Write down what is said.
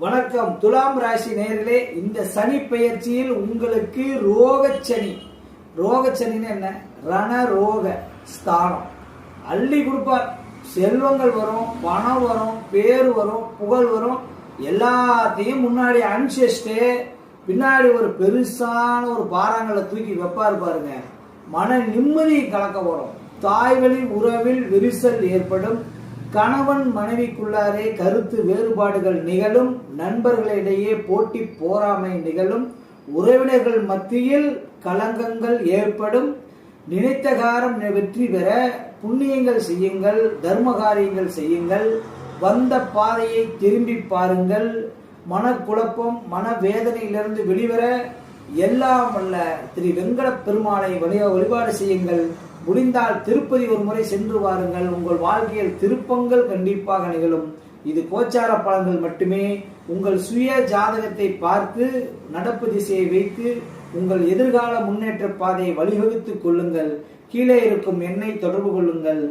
வணக்கம் துலாம் ராசி நேயர்களே, இந்த சனி பெயர்ச்சியில் உங்களுக்கு ரோகச்சனின்னு என்ன? ரண ரோக ஸ்தானம் அள்ளி கொடுப்பார். செல்வங்கள் வரும், பணம் வரும், பேர் வரும், புகழ் வரும். எல்லாத்தையும் முன்னாடி அனுசரிச்சுட்டு பின்னாடி ஒரு பெருசான ஒரு பாறாங்களை தூக்கி வைப்பாரு பாருங்க. மன நிம்மதி கலக்க வரும். தாய்வழி உறவில் விரிசல் ஏற்படும். கணவன் மனைவிக்குள்ளாரே கருத்து வேறுபாடுகள் நிகழும். நண்பர்களிடையே போட்டி போராமை நிகழும். உறவினர்கள் மத்தியில் கலங்கங்கள் ஏற்படும். நினைத்த காரம் வெற்றி பெற புண்ணியங்கள் செய்யுங்கள், தர்ம காரியங்கள் செய்யுங்கள். வந்த பாதையை திரும்பி பாருங்கள். மனக்குழப்பம், மனவேதனையிலிருந்து வெளிவர எல்லாம் வல்ல திரு வெங்கட பெருமாளை வழிபாடு செய்யுங்கள். முடிந்தால் திருப்பதி ஒரு முறை சென்று வாருங்கள். உங்கள் வாழ்க்கையில் திருப்பங்கள் கண்டிப்பாக நிகழும். இது கோச்சார பலன்கள் மட்டுமே. உங்கள் சுய ஜாதகத்தை பார்த்து நடப்பு திசையை வைத்து உங்கள் எதிர்கால முன்னேற்ற பாதையை வழிவகுத்துக் கொள்ளுங்கள். கீழே இருக்கும் எண்ணை தொடர்பு கொள்ளுங்கள்.